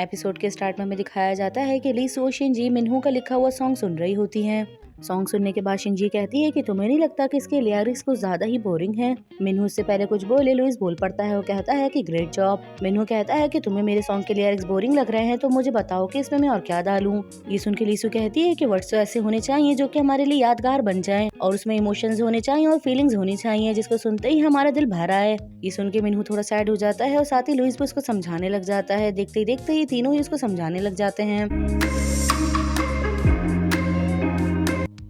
Episode के start में हमें दिखाया जाता है कि ली सो शिनजी मिन्हू का लिखा हुआ सॉन्ग सुन रही होती हैं। सॉन्ग सुनने के बाद शिनजी कहती है कि तुम्हें नहीं लगता कि इसके लिरिक्स कुछ ज्यादा ही बोरिंग हैं? मिन्हू उससे पहले कुछ बोले लुइस बोल पड़ता है। वो कहता है कि ग्रेट जॉब। मिन्हू कहता है कि तुम्हें मेरे सॉन्ग के लिरिक्स बोरिंग लग रहे हैं तो मुझे बताओ कि इसमें मैं और क्या डालूं। ये सुन के लीसू कहती है कि वर्ड्स तो ऐसे होने चाहिए जो कि हमारे लिए यादगार बन जाएं और उसमें इमोशंस होने चाहिए और फीलिंग्स होनी चाहिए जिसको सुनते ही हमारा दिल भर आए। ये सुन के मिन्हू थोड़ा सैड हो जाता है और साथ ही लुइस भी उसको समझाने लग जाता है। देखते ही देखते ये तीनों ही उसको समझाने लग जाते हैं।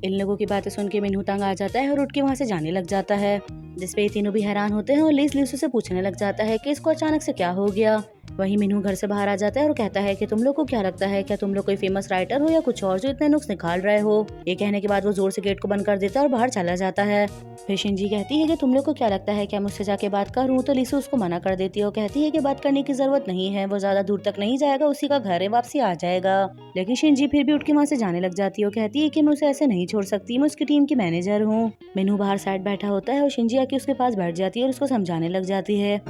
इन लोगों की बातें सुन के मिन्हू तंग आ जाता है और उठ के वहाँ से जाने लग जाता है, जिसपे ये तीनों भी हैरान होते हैं और लीसू से पूछने लग जाता है कि इसको अचानक से क्या हो गया। वहीं मिन्हू घर से बाहर आ जाता है और कहता है कि तुम लोग को क्या लगता है, क्या तुम लोग कोई फेमस राइटर हो या कुछ और जो इतने नुक्स निकाल रहे हो। ये कहने के बाद वो जोर से गेट को बंद कर देता है और बाहर चला जाता है। फिर शिनजी कहती है कि तुम लोग को क्या लगता है क्या मुझसे जाके बात करूं, तो लीसू उसको मना कर देती है। वो कहती है कि बात करने की जरूरत नहीं है, वो ज्यादा दूर तक नहीं जाएगा, उसी का घर है, वापसी आ जाएगा। लेकिन शिनजी फिर भी उठ के वहाँ से जाने लग जाती है। वो कहती है कि मैं उसे ऐसे नहीं छोड़ सकती, मैं उसकी टीम की मैनेजर हूँ। मिन्हू बाहर साइड बैठा होता है और शिनजी आके उसके पास बैठ जाती है और उसको समझाने लग जाती है।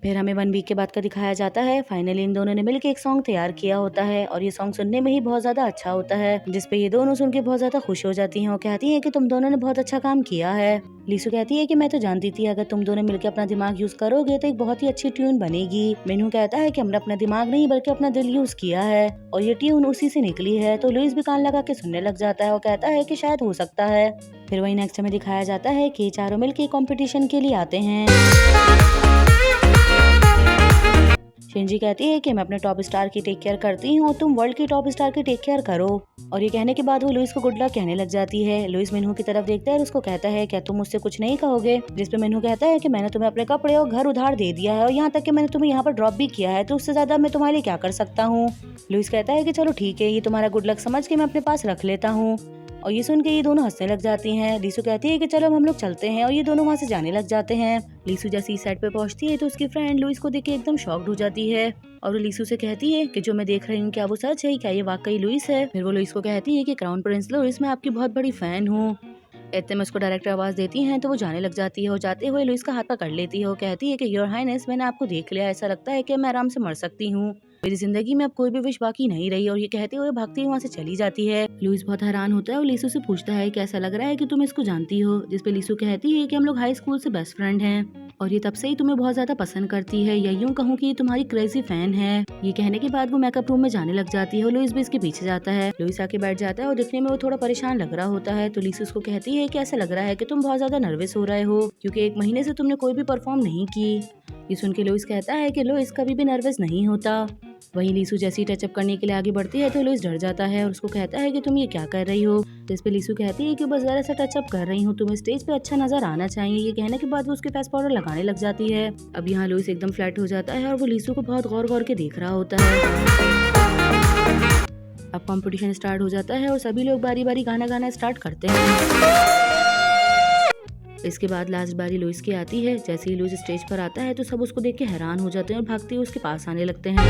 फिर हमें 1 वीक के बाद का दिखाया जाता है। फाइनली इन दोनों ने मिलकर एक सॉन्ग तैयार किया होता है और ये सॉन्ग सुनने में ही बहुत ज्यादा अच्छा होता है, जिसपे ये दोनों सुन के बहुत ज्यादा खुश हो जाती हैं और कहती हैं कि तुम दोनों ने बहुत अच्छा काम किया है। लीसू कहती है कि मैं तो जानती थी अगर तुम दोनों मिलकर अपना दिमाग यूज करोगे तो एक बहुत ही अच्छी ट्यून बनेगी। मिन्हू कहता है कि हमने अपना दिमाग नहीं बल्कि अपना दिल यूज किया है और ये ट्यून उसी से निकली है। तो लुइस भी कान लगा के सुनने लग जाता है और कहता है कि शायद हो सकता है। फिर वही नेक्स्ट में दिखाया जाता है कि चारों मिलकर कॉम्पिटिशन के लिए आते हैं। शिनजी कहती है कि मैं अपने टॉप स्टार की टेक केयर करती हूँ, तुम वर्ल्ड की टॉप स्टार की टेक केयर करो। और ये कहने के बाद वो लुइस को गुड लक कहने लग जाती है। लुइस मिन्हू की तरफ देखता है और उसको कहता है क्या तुम मुझसे कुछ नहीं कहोगे, जिसपे मिन्हू कहता है कि मैंने तुम्हें अपने कपड़े और घर उधार दे दिया है और यहाँ तक कि मैंने तुम्हें यहाँ पर ड्रॉप भी किया है, तो उससे ज्यादा मैं तुम्हारे लिए क्या कर सकता हूँ। लुइस कहता है कि चलो ठीक है, ये तुम्हारा गुड लक समझ के मैं अपने पास रख लेता हूँ। और ये सुन के ये दोनों हंसने लग जाती हैं। लीसू कहती है कि चलो हम लोग चलते हैं और ये दोनों वहाँ से जाने लग जाते हैं। लीसू जैसे इस साइड पे पहुँचती है तो उसकी फ्रेंड लुइस को देख के एकदम शॉक्ड हो जाती है और वो लीसू से कहती है कि जो मैं देख रही हूँ क्या वो सच है, क्या ये वाकई लुइस है। फिर वो लुइस को कहती है कि क्राउन प्रिंस लुइस, मैं आपकी बहुत बड़ी फैन हूँ। इतने में उसको डायरेक्टर आवाज देती हैं तो वो जाने लग जाती है और जाते हुए लुइस का हाथ पकड़ लेती है। वो कहती है कि योर हाइनेस, मैंने आपको देख लिया, ऐसा लगता है कि मैं आराम से मर सकती हूँ, मेरी जिंदगी में अब कोई भी विश बाकी नहीं रही। और ये कहते हुए भागती हुई वहाँ से चली जाती है। लुइस बहुत हैरान होता है और लीसू से पूछता है कि ऐसा लग रहा है कि तुम इसको जानती हो, जिसपे लीसू कहती है कि हम लोग हाई स्कूल से बेस्ट फ्रेंड हैं और ये तब से ही तुम्हें बहुत ज्यादा पसंद करती है, या यूं कहूँ कि ये तुम्हारी क्रेजी फैन है। ये कहने के बाद वो मेकअप रूम में जाने लग जाती है और लुइस भी इसके पीछे जाता है। लुइस आके बैठ जाता है और दिखने में वो थोड़ा परेशान लग रहा होता है। तो लीसू उसको कहती है कि ऐसा लग रहा है कि तुम बहुत ज्यादा नर्वस हो रहे हो क्योंकि 1 महीने से तुमने कोई भी परफॉर्म नहीं की। ये सुन के लुइस कहता है कि लुइस कभी भी नर्वस नहीं होता। वहीं लीसू जैसे ही टचअप करने के लिए आगे बढ़ती है तो लुइस डर जाता है और उसको कहता है कि तुम ये क्या कर रही हो, जिस पे लीसू कहती है कि बस जरा सा टचअप कर रही हूँ, तुम्हें स्टेज पे अच्छा नजर आना चाहिए। ये कहने के बाद वो उसके फेस पाउडर लगाने लग जाती है। अब यहाँ लुइस एकदम फ्लैट हो जाता है और वो लीसू को बहुत गौर गौर के देख रहा होता है। अब कंपटीशन स्टार्ट हो जाता है और सभी लोग बारी बारी गाना गाना स्टार्ट करते हैं। इसके बाद लास्ट बारी लुइस की आती है। जैसे ही लुइस स्टेज पर आता है तो सब उसको देख के हैरान हो जाते हैं और भागते हुए उसके पास आने लगते हैं।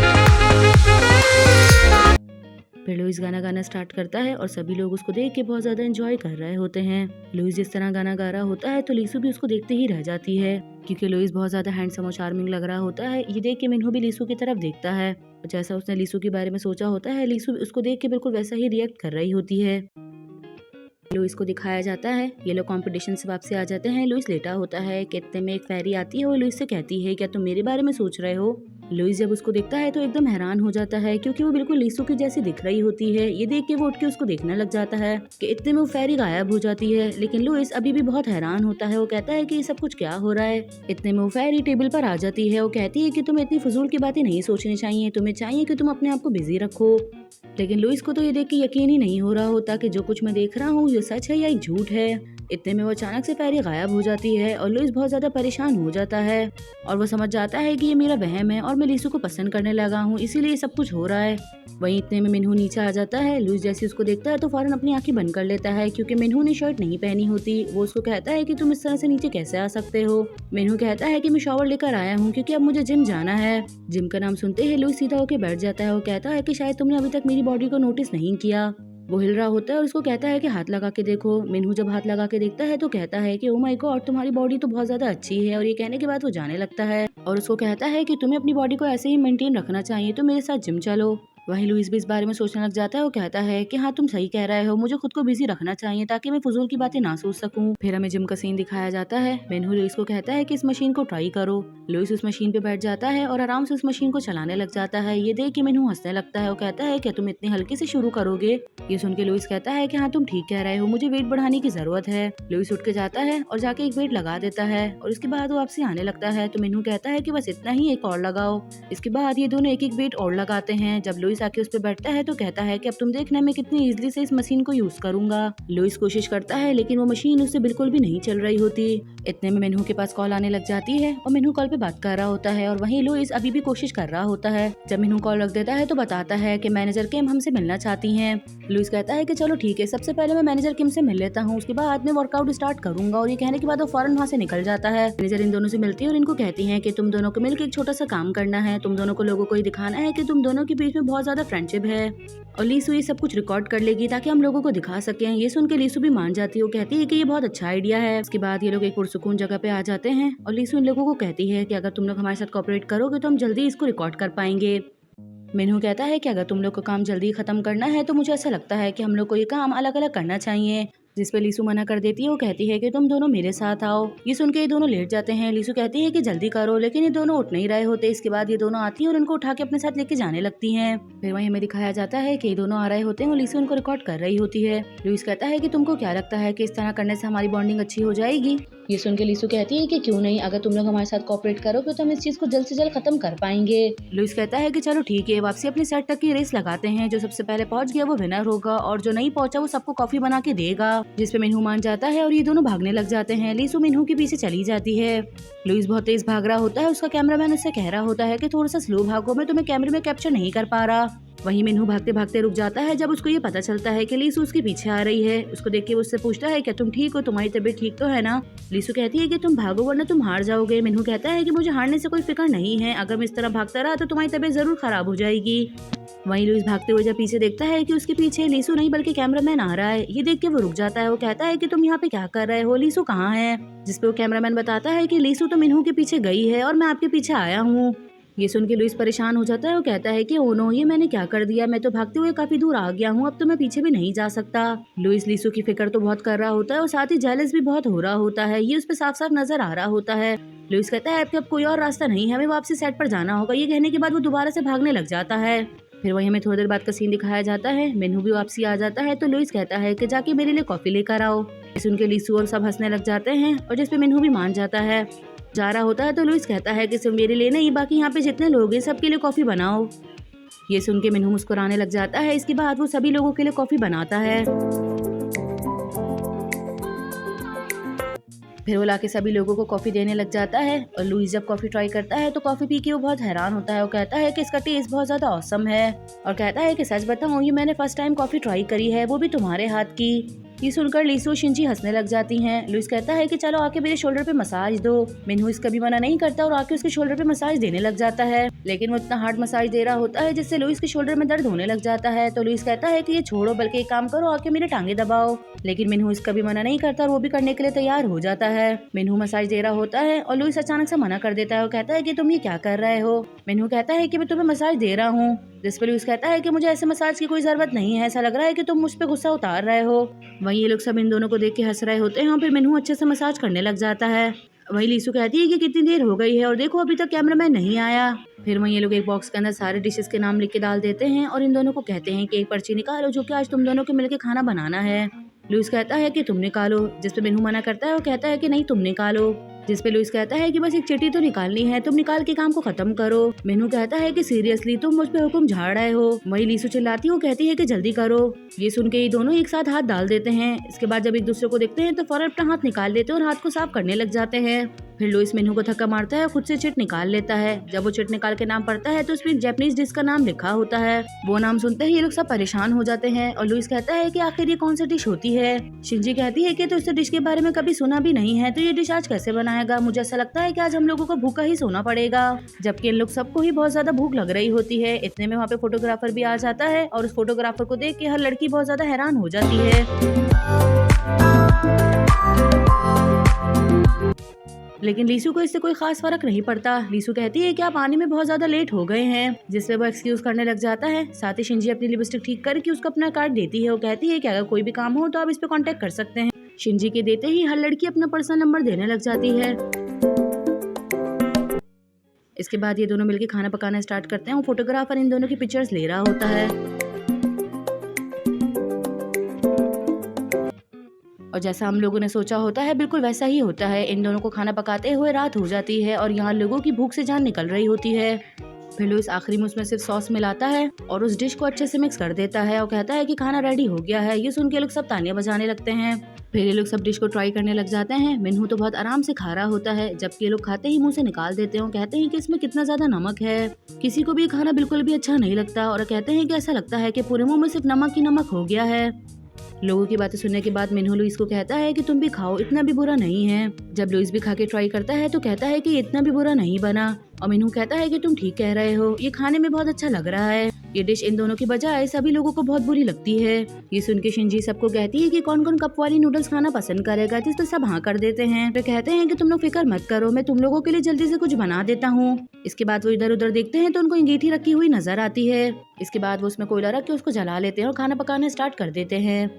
फिर लुइस गाना गाना स्टार्ट करता है और सभी लोग उसको देख के बहुत ज्यादा एंजॉय कर रहे होते हैं। लुइस जिस तरह गाना गा रहा होता है तो लीसू भी उसको देखते ही रह जाती है क्योंकि लुइस बहुत ज्यादा हैंडसम और चार्मिंग लग रहा होता है। ये देख के मिन्हू भी लीसू की तरफ देखता है और जैसा उसने लीसू के बारे में सोचा होता है, लीसू उसको देख के बिल्कुल वैसा ही रिएक्ट कर रही होती है। लुइस को दिखाया जाता है। ये लोग कंपटीशन से वापसी आ जाते हैं। लुइस लेटा होता है कि इतने में एक फेरी आती है और लुइस से कहती है क्या तुम मेरे बारे में सोच रहे हो। लुइस जब उसको देखता है तो एकदम हैरान हो जाता है क्योंकि वो बिल्कुल लीसू की जैसी दिख रही होती है। ये देख के वो उठ के उसको देखने लग जाता है कि इतने में वो फेरी गायब हो जाती है। लेकिन लुइस अभी भी बहुत हैरान होता है। वो कहता है कि ये सब कुछ क्या हो रहा है। इतने में वो फेरी टेबल पर आ जाती है। वो कहती है कि तुम्हें इतनी फजूल की बातें नहीं सोचनी चाहिए, तुम्हें चाहिए कि तुम अपने आप को बिजी रखो। लेकिन लुइस को तो ये देख के यकीन ही नहीं हो रहा होता कि जो कुछ मैं देख रहा हूँ ये सच है या ये झूठ है। इतने में वो अचानक से फेरी गायब हो जाती है और लुइस बहुत ज्यादा परेशान हो जाता है और वो समझ जाता है कि ये मेरा वहम है और मैं लीसू को पसंद करने लगा हूँ, इसीलिए ये सब कुछ हो रहा है। वहीं इतने में मिन्हू नीचे आ जाता है। लुइस जैसे उसको देखता है तो फौरन अपनी आंखें बंद कर लेता है क्योंकि मिन्हू ने शर्ट नहीं पहनी होती। वो उसको कहता है कि तुम इस तरह से नीचे कैसे आ सकते हो। मिन्हू कहता है कि मैं शॉवर लेकर आया हूँ क्योंकि अब मुझे जिम जाना है। जिम का नाम सुनते ही लुइस सीधा होकर बैठ जाता है। वो कहता है कि शायद तुमने अभी तक मेरी बॉडी को नोटिस नहीं किया। वो हिल रहा होता है और उसको कहता है कि हाथ लगा के देखो। मिन्हू जब हाथ लगा के देखता है तो कहता है कि ओ माय गॉड, तुम्हारी बॉडी तो बहुत ज्यादा अच्छी है। और ये कहने के बाद वो जाने लगता है और उसको कहता है कि तुम्हें अपनी बॉडी को ऐसे ही मेंटेन रखना चाहिए, तो मेरे साथ जिम चलो। वहीं लुइस भी इस बारे में सोचने लग जाता है। वो कहता है कि हाँ, तुम सही कह रहे हो, मुझे खुद को बिजी रखना चाहिए ताकि मैं फजूल की बातें ना सोच सकूं। फिर हमें जिम का सीन दिखाया जाता है। मिन्हू लुइस को कहता है कि इस मशीन को ट्राई करो। लुइस उस मशीन पे बैठ जाता है और आराम से उस मशीन को चलाने लग जाता है। ये देख के मिन्हू हंसने लगता है। वो कहता है कि तुम इतनी हल्के से शुरू करोगे। ये सुन के लुइस कहता है कि हाँ, तुम ठीक कह रहे हो, मुझे वेट बढ़ाने की जरूरत है। लुइस उठ के जाता है और जाके एक वेट लगा देता है और उसके बाद वो वापसी आने लगता है। तो मिन्हू कहता है कि बस इतना ही, एक और लगाओ। इसके बाद ये दोनों एक एक वेट और लगाते हैं। जब लुइस आके उस पर बैठता है तो कहता है कि अब तुम देखना मैं कितनी इजीली से इस मशीन को यूज करूंगा। लुइस कोशिश करता है लेकिन वो मशीन उससे बिल्कुल भी नहीं चल रही होती। इतने में मिन्हू के पास कॉल आने लग जाती है और मिन्हू कॉल पे बात कर रहा होता है और वहीं लुइस अभी भी कोशिश कर रहा होता है। जब मिन्हू कॉल रख देता है तो बताता है कि मैनेजर किम हमसे मिलना चाहती हैं। लुइस कहता है कि चलो ठीक है, सबसे पहले मैं मैनेजर किम से मिल लेता हूँ, उसके बाद मैं वर्कआउट स्टार्ट करूंगा। और ये कहने के बाद वो फौरन वहाँ से निकल जाता है। मैनेजर इन दोनों से मिलती है और इनको कहती है कि तुम दोनों को मिलकर एक छोटा सा काम करना है, तुम दोनों को लोगों को ये दिखाना है कि तुम दोनों के बीच में बहुत ज्यादा फ्रेंडशिप है और लीसू ये सब कुछ रिकॉर्ड कर लेगी ताकि हम लोगों को दिखा सकें। ये सुन के लीसू भी मान जाती है। वो कहती है कि ये बहुत अच्छा आइडिया है। उसके बाद ये लोग एक पुरसुकून जगह पे आ जाते हैं और लीसू इन लोगों को कहती है कि अगर तुम लोग हमारे साथ कोऑपरेट करोगे तो हम जल्दी इसको रिकॉर्ड कर पाएंगे। मिन्हू कहता है कि अगर तुम लोग को काम जल्दी खत्म करना है तो मुझे ऐसा लगता है कि हम लोग को ये काम अलग अलग करना चाहिए। जिस पे लीसू मना कर देती है। वो कहती है कि तुम दोनों मेरे साथ आओ। ये सुन के ये दोनों लेट जाते हैं। लीसू कहती है कि जल्दी करो, लेकिन ये दोनों उठ नहीं रहे होते। इसके बाद ये दोनों आती है और उनको उठा के अपने साथ लेके जाने लगती हैं। फिर वहीं हमें दिखाया जाता है कि ये दोनों आ रहे होते हैं और लीसू उनको रिकॉर्ड कर रही होती है। लुइस कहता है कि तुमको क्या लगता है कि इस तरह करने से हमारी बॉन्डिंग अच्छी हो जाएगी। ये सुन के लीसू कहती है कि क्यों नहीं, अगर तुम लोग हमारे साथ कोऑपरेट करोगे तो हम इस चीज को जल्द से जल्द खत्म कर पाएंगे। लुइस कहता है कि चलो ठीक है, वापसी अपने सेट तक की रेस लगाते हैं। जो सबसे पहले पहुंच गया वो विनर होगा और जो नहीं पहुंचा वो सबको कॉफी बना के देगा। जिसपे मिन्हू मान जाता है और ये दोनों भागने लग जाते हैं। लीसू मिन्हू के पीछे चली जाती है। लुइस बहुत तेज भाग रहा होता है। उसका कैमरामैन उससे कह रहा होता है कि थोड़ा सा स्लो भागो, मैं तुम्हें कैमरे में कैप्चर नहीं कर पा रहा। वहीं मिन्हू भागते भागते रुक जाता है जब उसको ये पता चलता है कि लीसू उसके पीछे आ रही है। उसको देख के वो उससे पूछता है क्या तुम ठीक हो, तुम्हारी तबीयत ठीक तो है ना। लीसू कहती है कि तुम भागो वरना तुम हार जाओगे। मिन्हू कहता है कि मुझे हारने से कोई फिक्र नहीं है, अगर मैं इस तरह भागता रहा तो तुम्हारी तबीयत जरूर खराब हो जाएगी। वहीं लुइस भागते हुए जब पीछे देखता है कि उसके पीछे लीसू नहीं बल्कि कैमरामैन आ रहा है। ये देख के वो रुक जाता है। वो कहता है कि तुम यहाँ पे क्या कर रहे हो, लीसू कहाँ है। जिसपे वो कैमरामैन बताता है कि लीसू तो मिन्हू के पीछे गई है और मैं आपके पीछे आया हूँ। ये सुन के लुइस परेशान हो जाता है। वो कहता है कि ओ नो, ये मैंने क्या कर दिया, मैं तो भागते हुए काफी दूर आ गया हूँ, अब तो मैं पीछे भी नहीं जा सकता। लुइस लीसू की फिक्र तो बहुत कर रहा होता है और साथ ही जेलस भी बहुत हो रहा होता है। ये उस पर साफ साफ नजर आ रहा होता है। लुइस कहता है अब कोई और रास्ता नहीं है, हमें वापसी सेट पर जाना होगा। ये कहने के बाद वो दोबारा से भागने लग जाता है। फिर वही हमें थोड़ी देर बाद का सीन दिखाया जाता है। मिन्हू भी वापसी आ जाता है तो लुइस कहता है कि जाके मेरे लिए कॉफी लेकर आओ। सुन के लीसू और सब हंसने लग जाते हैं और जिसपे मिन्हू भी मान जाता है। जा रहा होता है तो लुइस कहता है कि सिर्फ मेरे लिए नहीं, बाकी यहाँ पे जितने लोग हैं सबके लिए कॉफी बनाओ। ये सुन के मिन्हू मुस्कुराने लग जाता है। इसके बाद वो सभी लोगों के लिए कॉफी बनाता है। फिर वो लाके सभी लोगों को कॉफी देने लग जाता है और लुइस जब कॉफी ट्राई करता है तो कॉफी पी के वो बहुत हैरान होता है। वो कहता है कि इसका टेस्ट बहुत ज्यादा औसम है और कहता है कि सच बताऊं, ये मैंने फर्स्ट टाइम कॉफी ट्राई करी है, वो भी तुम्हारे हाथ की। ये सुनकर लीसू और शिंजी हंसने लग जाती हैं। लुइस कहता है कि चलो आके मेरे शोल्डर पे मसाज दो। मिन्हू इसका भी मना नहीं करता और आके उसके शोल्डर पे मसाज देने लग जाता है, लेकिन वो इतना हार्ड मसाज दे रहा होता है जिससे लुइस के शोल्डर में दर्द होने लग जाता है। तो लुइस कहता है कि ये छोड़ो, बल्कि एक काम करो, आके मेरे टांगे दबाओ। लेकिन मिन्हू इसका भी मना नहीं करता और वो भी करने के लिए तैयार हो जाता है। मिन्हू मसाज दे रहा होता है और लुइस अचानक से मना कर देता है। वो कहता है कि तुम ये क्या कर रहे हो। मिन्हू कहता है कि मैं तुम्हें मसाज दे रहा हूँ। जिस पर लुइस कहता है कि मुझे ऐसे मसाज की कोई जरूरत नहीं है, ऐसा लग रहा है कि तुम मुझ पे गुस्सा उतार रहे हो। वहीं ये लोग सब इन दोनों को देख के हंस रहे होते हैं और फिर मिन्हू अच्छे से मसाज करने लग जाता है। वही लीसू कहती है कि कितनी देर हो गई है और देखो अभी तक कैमरामैन नहीं आया। फिर वहीं ये लोग एक बॉक्स के अंदर सारे डिशेस के नाम लिख के डाल देते हैं और इन दोनों को कहते हैं कि एक पर्ची निकालो जो कि आज तुम दोनों के मिलके खाना बनाना है। लुइस कहता है कि तुम निकालो। जिस पे मिन्हू मना करता है। वो कहता है कि नहीं, तुम निकालो। जिस पे लुइस कहता है कि बस एक चिट्ठी तो निकालनी है, तुम निकाल के काम को खत्म करो। मिन्हू कहता है कि सीरियसली तुम मुझ पे हुक्म झाड़ रहे हो। वही लीसू चिल्लाती है। वो कहती है कि जल्दी करो। ये सुन के ये दोनों एक साथ हाथ डाल देते हैं। इसके बाद जब एक दूसरे को देखते हैं तो फौरन अपना हाथ निकाल लेते हैं और हाथ को साफ करने लग जाते हैं। फिर लुइस मिन्हू को धक्का मारता है, खुद से चिट निकाल लेता है। जब वो चिट निकाल के नाम पढ़ता है तो उसमें एक जापानीज डिश का नाम लिखा होता है। वो नाम सुनते ही ये लोग सब परेशान हो जाते हैं और लुइस कहता है कि आखिर ये कौन सी डिश होती है। शिंजी कहती है कि तो इस डिश के बारे में कभी सुना भी नहीं है, तो ये डिश आज कैसे बनाएगा? मुझे ऐसा लगता है कि आज हम लोगों को भूखा ही सोना पड़ेगा। जबकि इन लोग सबको ही बहुत ज्यादा भूख लग रही होती है। इतने में वहाँ पे फोटोग्राफर भी आ जाता है और उस फोटोग्राफर को देख के हर लड़की बहुत ज्यादा हैरान हो जाती है। लेकिन लीसू को इससे कोई खास फर्क नहीं पड़ता। लीसू कहती है कि आप आने में बहुत ज्यादा लेट हो गए हैं, जिससे वो एक्सक्यूज करने लग जाता है। साथ ही शिंजी अपनी लिपस्टिक ठीक करके उसको अपना कार्ड देती है। वो कहती है कि अगर कोई भी काम हो तो आप इस पे कांटेक्ट कर सकते हैं। शिंजी के देते ही हर लड़की अपना पर्सनल नंबर देने लग जाती है। इसके बाद ये दोनों मिलकर खाना पकाना स्टार्ट करते हैं। वो फोटोग्राफर इन दोनों की पिक्चर्स ले रहा होता है और जैसा हम लोगों ने सोचा होता है बिल्कुल वैसा ही होता है। इन दोनों को खाना पकाते हुए रात हो जाती है और यहाँ लोगों की भूख से जान निकल रही होती है। फिर लुइस आखिरी में उसमें सिर्फ सॉस मिलाता है और उस डिश को अच्छे से मिक्स कर देता है और कहता है कि खाना रेडी हो गया है। ये सुन के लोग सब तालियां बजाने लगते हैं। फिर ये लोग सब डिश को ट्राई करने लग जाते हैं। मिन्हू तो बहुत आराम से खा रहा होता है, जबकि ये लोग खाते ही मुंह से निकाल देते हैं। कहते हैं कि इसमें कितना ज्यादा नमक है। किसी को भी खाना बिल्कुल भी अच्छा नहीं लगता और कहते हैं कि ऐसा लगता है कि पूरे मुंह में सिर्फ नमक ही नमक हो गया है। लोगों की बातें सुनने के बाद मिन्हू लुइस को कहता है कि तुम भी खाओ, इतना भी बुरा नहीं है। जब लुइस भी खा के ट्राई करता है तो कहता है कि इतना भी बुरा नहीं बना और मिन्हू कहता है कि तुम ठीक कह रहे हो, ये खाने में बहुत अच्छा लग रहा है। ये डिश इन दोनों की बजाय सभी लोगों को बहुत बुरी लगती है। ये सुन के शिंजी सबको कहती है कि कौन कौन कप वाली नूडल्स खाना पसंद करेगा, जिस पर सब हाँ कर देते हैं। वे कहते हैं कि तुम लोग फिक्र मत करो, मैं तुम लोगों के लिए जल्दी से कुछ बना देता हूँ। इसके बाद वो इधर उधर देखते हैं तो उनको अंगीठी रखी हुई नजर आती है। इसके बाद वो उसमें कोयला रख के उसको जला लेते हैं और खाना पकाना स्टार्ट कर देते हैं।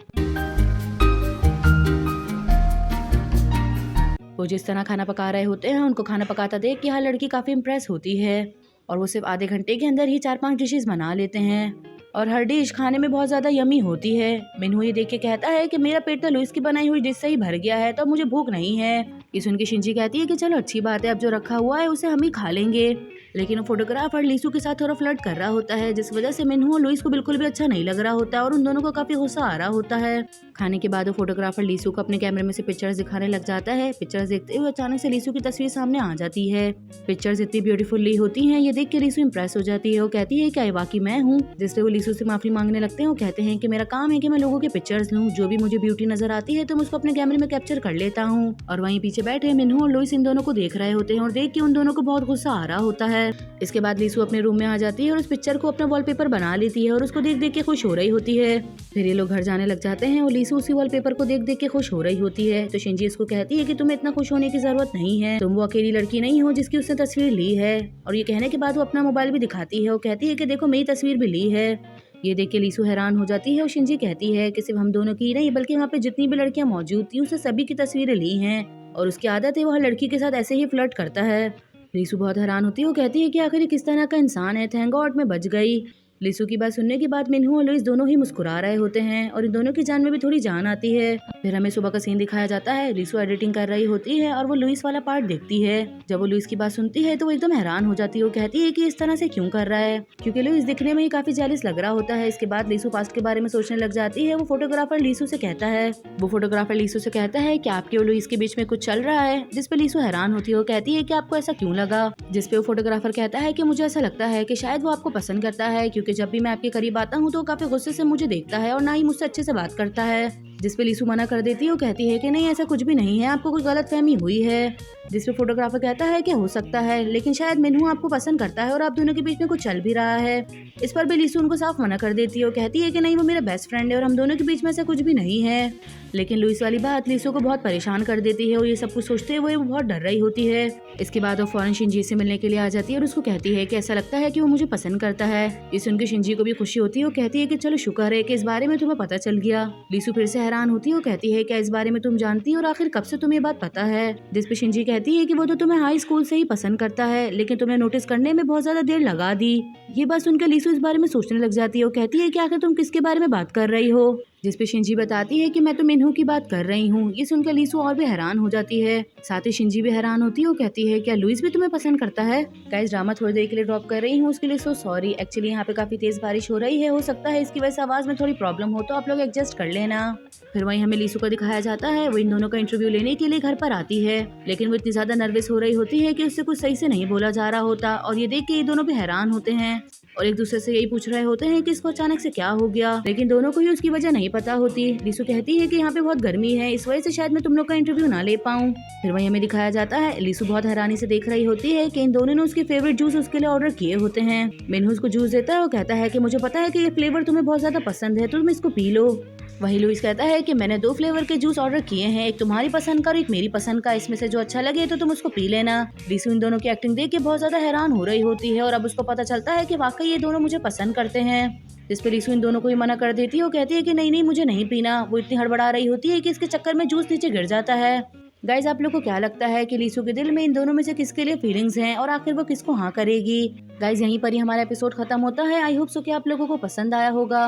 वो जिस तरह खाना पका रहे होते हैं उनको खाना पकाता देख के हर लड़की काफी इम्प्रेस होती है और वो सिर्फ आधे घंटे के अंदर ही 4-5 डिशेस बना लेते हैं और हर डिश खाने में बहुत ज्यादा यमी होती है। मिन्हू ये देख के कहता है कि मेरा पेट तो लुइस की बनाई हुई डिश से ही भर गया है, तो मुझे भूख नहीं है। ये सुन के शिंजी कहती है कि चलो अच्छी बात है, अब जो रखा हुआ है उसे हम ही खा लेंगे। लेकिन वो फोटोग्राफर लीसू के साथ थोड़ा फ्लर्ट कर रहा होता है, जिस वजह से मिन्हू और लुइस को बिल्कुल भी अच्छा नहीं लग रहा होता और उन दोनों को काफी गुस्सा आ रहा होता है। खाने के बाद वो फोटोग्राफर लीसू को अपने कैमरे में से पिक्चर्स दिखाने लग जाता है। पिक्चर्स देखते हुए अचानक से लीसू की तस्वीर सामने आ जाती है। पिक्चर्स इतनी ब्यूटीफुली होती हैं, ये देख के लीसू इंप्रेस हो जाती है। वो कहती है क्या ये वाकई मैं हूँ, जिससे वो लीसू से माफी मांगने लगते हैं। वो कहते हैं कि मेरा काम है कि मैं लोगों के पिक्चर्स लूँ, जो भी मुझे ब्यूटी नजर आती है तो मैं उसको अपने कैमरे में कैप्चर कर लेता हूँ। और वहीं पीछे बैठे मिन्हू और लुइस इन दोनों को देख रहे होते हैं और देख के उन दोनों को बहुत गुस्सा आ रहा होता है। इसके बाद लीसू अपने रूम में आ जाती है और उस पिक्चर को अपना वॉलपेपर बना लेती है और उसको देख देख के खुश हो रही होती है। फिर ये लोग घर जाने लग जाते हैं और लीसू उसी वॉलपेपर को देख देख के खुश हो रही होती है। तो शिंजी इसको कहती है कि तुम्हें इतना खुश होने की जरूरत नहीं है, तुम वो अकेली लड़की नहीं हो जिसकी उसने तस्वीर ली है। और ये कहने के बाद वो अपना मोबाइल भी दिखाती है और कहती है कि देखो मेरी तस्वीर भी ली है। ये देख के लीसू हैरान हो जाती है और शिंजी कहती है कि सिर्फ हम दोनों की नहीं बल्कि वहाँ पे जितनी भी लड़कियां मौजूद थी उससे सभी की तस्वीरें ली हैं और उसकी आदत है वो हर लड़की के साथ ऐसे ही फ्लर्ट करता है। लीसू बहुत हैरान होती है। वो कहती है कि आखिर ये किस तरह का इंसान है, थैंक गॉड मैं बच गई। लीसू की बात सुनने के बाद मिन्हू और लुइस दोनों ही मुस्कुरा रहे होते हैं और इन दोनों की जान में भी थोड़ी जान आती है। फिर हमें सुबह का सीन दिखाया जाता है। लीसू एडिटिंग कर रही होती है और वो लुइस वाला पार्ट देखती है। जब वो लुइस की बात सुनती है तो वो एकदम हैरान हो जाती है। वो कहती है कि इस तरह से क्यों कर रहा है, क्योंकि लुइस दिखने में ही काफी जेलस लग रहा होता है। इसके बाद लीसू पास्ट के बारे में सोचने लग जाती है। वो फोटोग्राफर लीसू से कहता है कि आपके और लुइस के बीच में कुछ चल रहा है, जिसपे लीसू हैरान होती है। वो कहती है कि आपको ऐसा क्यों लगा, जिसपे वो फोटोग्राफर कहता है कि मुझे ऐसा लगता है कि शायद वो आपको पसंद करता है, क्योंकि जब भी मैं आपके करीब आता हूँ तो काफी गुस्से से मुझे देखता है और ना ही मुझसे अच्छे से बात करता है। जिसपे लीसू मना कर देती है। वो कहती है कि नहीं ऐसा कुछ भी नहीं है, आपको कोई गलतफहमी हुई है। जिसपे फोटोग्राफर कहता है कि हो सकता है, लेकिन शायद मिन्हू आपको पसंद करता है और आप दोनों के बीच में कुछ चल भी रहा है। इस पर भी लीसू उनको साफ मना कर देती है। वो कहती है कि नहीं वो मेरा बेस्ट फ्रेंड है और हम दोनों के बीच में ऐसा कुछ भी नहीं है। लेकिन लुइस वाली बात लीसू को बहुत परेशान कर देती है और ये सब कुछ सोचते हुए वो बहुत डर रही होती है। इसके बाद वो फौरन शिंजी से मिलने के लिए आ जाती है और उसको कहती है कि ऐसा लगता है कि वो मुझे पसंद करता है। ये सुनकर शिंजी को भी खुशी होती है। वो कहती है कि चलो शुक्र है कि इस बारे में तुम्हें पता चल गया। लीसू फिर से हैरान होती है। वो कहती है क्या इस बारे में तुम जानती हो और आखिर कब से तुम्हें बात पता है। जिसपे शिंजी कहती है कि वो तो तुम्हें हाई स्कूल से ही पसंद करता है, लेकिन तुमने नोटिस करने में बहुत ज्यादा देर लगा दी। ये बात सुनकर लीसू इस बारे में सोचने लग जाती है। वो कहती है कि आखिर तुम किसके बारे में बात कर रही हो। जिसपे शिंजी बताती है कि मैं तो मिन्हू की बात कर रही हूँ। ये सुनकर लीसू और भी हैरान हो जाती है, साथ ही शिंजी भी हैरान होती है। वो कहती है क्या लुइस भी तुम्हें पसंद करता है? गाइस ड्रामा थोड़ी देर के लिए ड्रॉप कर रही हूँ, उसके लिए सो सॉरी। एक्चुअली यहाँ पे काफी तेज बारिश हो रही है, हो सकता है इसकी वजह से आवाज में थोड़ी प्रॉब्लम हो, तो आप लोग एडजस्ट कर लेना। फिर वहीं हमें लीसू को दिखाया जाता है, वो इन दोनों का इंटरव्यू लेने के लिए घर पर आती है, लेकिन वो इतनी ज्यादा नर्वस हो रही होती है कि उससे कुछ सही से नहीं बोला जा रहा होता। और ये देख के ये दोनों भी हैरान होते हैं और एक दूसरे से यही पूछ रहे होते हैं कि इसको अचानक से क्या हो गया, लेकिन दोनों को ही उसकी वजह नहीं पता होती। लीसू कहती है कि यहाँ पे बहुत गर्मी है, इस वजह से शायद मैं तुम लोग का इंटरव्यू ना ले पाऊँ। फिर वहीं हमें दिखाया जाता है, लीसू बहुत हैरानी से देख रही होती है कि इन दोनों ने उसके फेवरेट जूस उसके लिए ऑर्डर किए होते हैं। मिन्हू उसको जूस देता है और कहता है कि मुझे पता है कि ये फ्लेवर तुम्हें बहुत ज्यादा पसंद है, तो तुम इसको पी लो। वही लुइस कहता है कि मैंने 2 फ्लेवर के जूस ऑर्डर किए हैं, एक तुम्हारी पसंद का और एक मेरी पसंद का, इसमें से जो अच्छा लगे तो तुम उसको पी लेना। लीसू इन दोनों की एक्टिंग देख के बहुत ज्यादा हैरान हो रही होती है और अब उसको पता चलता है कि वाकई ये दोनों मुझे पसंद करते हैं। जिस पे लीसू इन दोनों को ही मना कर देती है, वो कहती है कि नहीं नहीं मुझे नहीं पीना। वो इतनी हड़बड़ा रही होती है कि इसके चक्कर में जूस नीचे गिर जाता है। गाइज आप लोग को क्या लगता है कि लीसू के दिल में इन दोनों में से किसके लिए फीलिंग्स हैं और आखिर वो किसको हाँ करेगी? गाइज यहीं पर ही हमारा एपिसोड खत्म होता है। आई होप सो कि आप लोगों को पसंद आया होगा।